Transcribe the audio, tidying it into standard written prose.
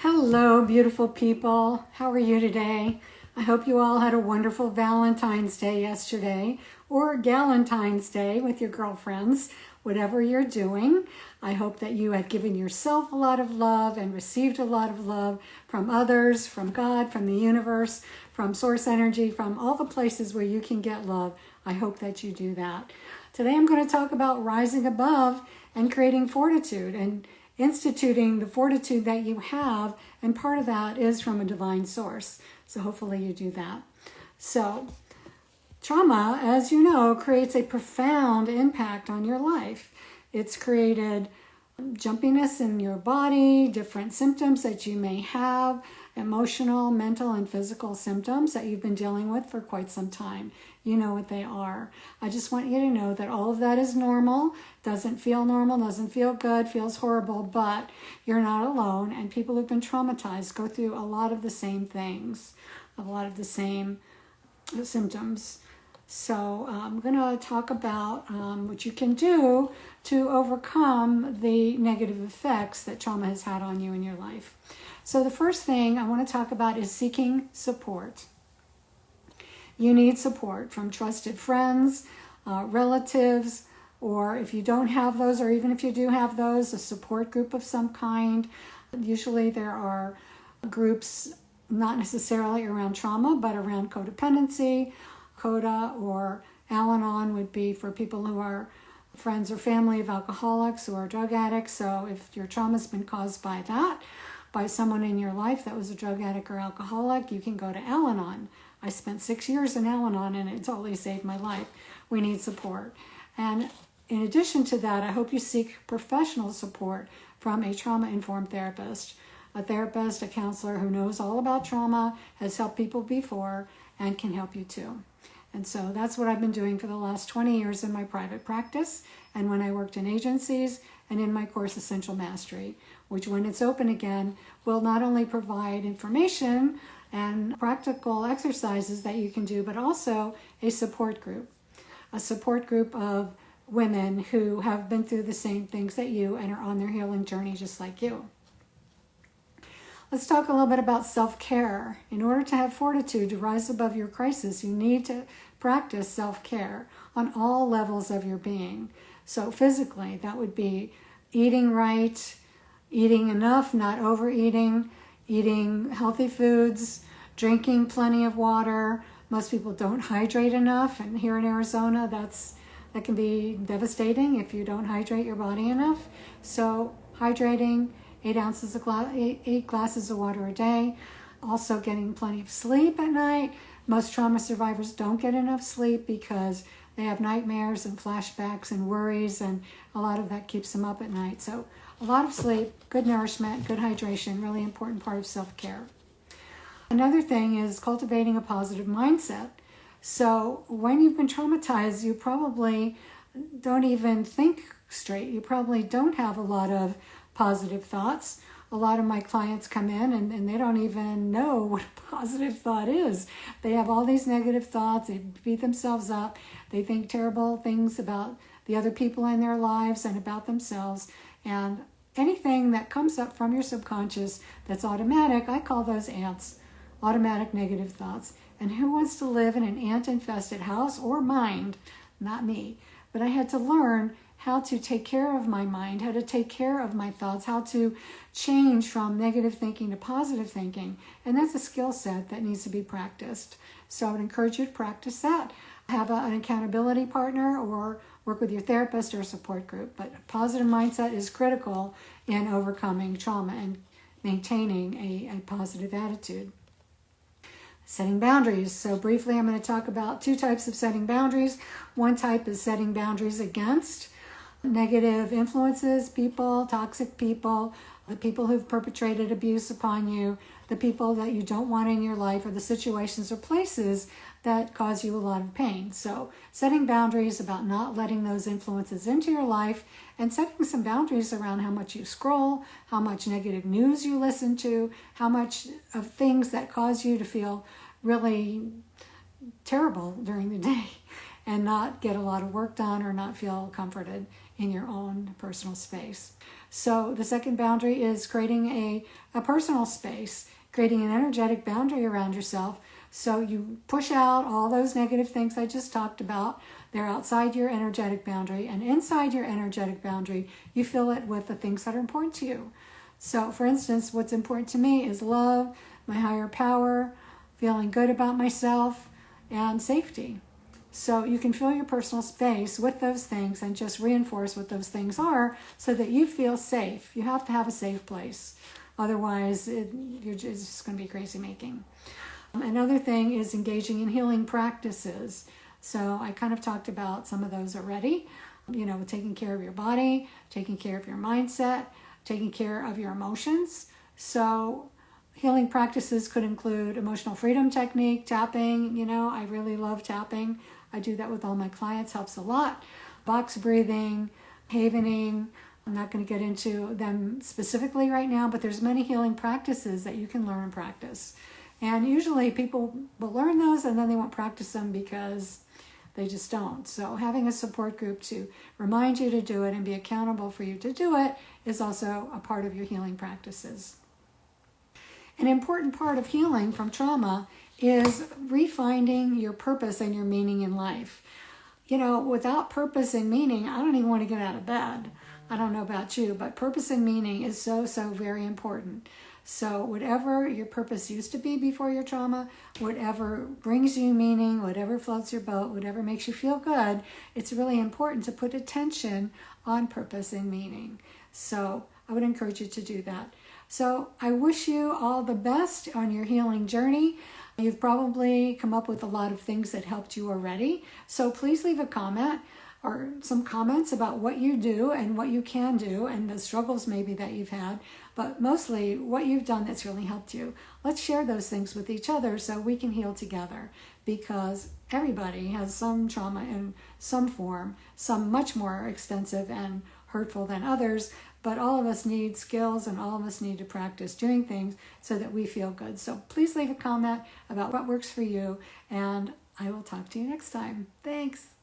Hello, beautiful people. How are you today? I hope you all had a wonderful Valentine's Day yesterday, or Galentine's Day with your girlfriends, whatever you're doing. I hope that you have given yourself a lot of love and received a lot of love from others, from God, from the universe, from source energy, from all the places where you can get love. I hope that you do that. Today I'm going to talk about rising above and creating fortitude and instituting the fortitude that you have, and part of that is from a divine source. So hopefully you do that. So trauma, as you know, creates a profound impact on your life. It's created jumpiness in your body, different symptoms that you may have, emotional, mental, and physical symptoms that you've been dealing with for quite some time. You know what they are. I just want you to know that all of that is normal, doesn't feel normal, doesn't feel good, feels horrible, but you're not alone. And people who've been traumatized go through a lot of the same things, a lot of the same symptoms. So I'm going to talk about what you can do to overcome the negative effects that trauma has had on you in your life. So the first thing I want to talk about is seeking support. You need support from trusted friends, relatives, or if you don't have those, or even if you do have those, a support group of some kind. Usually there are groups not necessarily around trauma, but around codependency. CODA or Al-Anon would be for people who are friends or family of alcoholics or drug addicts. So if your trauma's been caused by that, by someone in your life that was a drug addict or alcoholic, you can go to Al-Anon. I spent 6 years in Al-Anon and it totally saved my life. We need support. And in addition to that, I hope you seek professional support from a trauma-informed therapist. A therapist, a counselor who knows all about trauma, has helped people before, and can help you too. And so that's what I've been doing for the last 20 years in my private practice, and when I worked in agencies, and in my course Essential Mastery, which when it's open again will not only provide information and practical exercises that you can do, but also a support group of women who have been through the same things that you and are on their healing journey just like you. Let's talk a little bit about self-care. In order to have fortitude to rise above your crisis, you need to practice self-care on all levels of your being. So physically, that would be eating right, eating enough, not overeating, eating healthy foods, drinking plenty of water. Most people don't hydrate enough, and here in Arizona, that can be devastating if you don't hydrate your body enough. So hydrating, 8 glasses of water a day. Also getting plenty of sleep at night. Most trauma survivors don't get enough sleep because they have nightmares and flashbacks and worries, and a lot of that keeps them up at night. So a lot of sleep, good nourishment, good hydration, really important part of self-care. Another thing is cultivating a positive mindset. So when you've been traumatized, you probably don't even think straight. You probably don't have a lot of positive thoughts. A lot of my clients come in and they don't even know what a positive thought is. They have all these negative thoughts. They beat themselves up. They think terrible things about the other people in their lives and about themselves. And anything that comes up from your subconscious that's automatic, I call those ants, automatic negative thoughts. And who wants to live in an ant-infested house or mind? Not me. But I had to learn how to take care of my mind, how to take care of my thoughts, how to change from negative thinking to positive thinking. And that's a skill set that needs to be practiced. So I would encourage you to practice that. Have an accountability partner or work with your therapist or support group. But a positive mindset is critical in overcoming trauma and maintaining a positive attitude. Setting boundaries. So briefly, I'm going to talk about 2 types of setting boundaries. One type is setting boundaries against negative influences, people, toxic people, the people who've perpetrated abuse upon you, the people that you don't want in your life, or the situations or places that cause you a lot of pain. So setting boundaries about not letting those influences into your life, and setting some boundaries around how much you scroll, how much negative news you listen to, how much of things that cause you to feel really terrible during the day. and not get a lot of work done or not feel comforted in your own personal space. So the second boundary is creating a personal space, creating an energetic boundary around yourself. So you push out all those negative things I just talked about. They're outside your energetic boundary, and inside your energetic boundary, you fill it with the things that are important to you. So for instance, what's important to me is love, my higher power, feeling good about myself, and safety. So you can fill your personal space with those things and just reinforce what those things are so that you feel safe. You have to have a safe place. Otherwise, it's just going to be crazy making. Another thing is engaging in healing practices. So I kind of talked about some of those already. Taking care of your body, taking care of your mindset, taking care of your emotions. So healing practices could include emotional freedom technique, tapping. I really love tapping. I do that with all my clients, helps a lot. Box breathing, havening. I'm not going to get into them specifically right now, but there's many healing practices that you can learn and practice. And usually people will learn those and then they won't practice them because they just don't. So having a support group to remind you to do it and be accountable for you to do it is also a part of your healing practices. An important part of healing from trauma is refinding your purpose and your meaning in life. Without purpose and meaning, I don't even want to get out of bed. I don't know about you, but purpose and meaning is so very important. So whatever your purpose used to be before your trauma, whatever brings you meaning, whatever floats your boat, whatever makes you feel good, it's really important to put attention on purpose and meaning. So I would encourage you to do that. So I wish you all the best on your healing journey. You've probably come up with a lot of things that helped you already. So please leave a comment or some comments about what you do and what you can do and the struggles maybe that you've had, but mostly what you've done that's really helped you. Let's share those things with each other so we can heal together, because everybody has some trauma in some form, some much more extensive and hurtful than others, but all of us need skills and all of us need to practice doing things so that we feel good. So please leave a comment about what works for you, and I will talk to you next time. Thanks.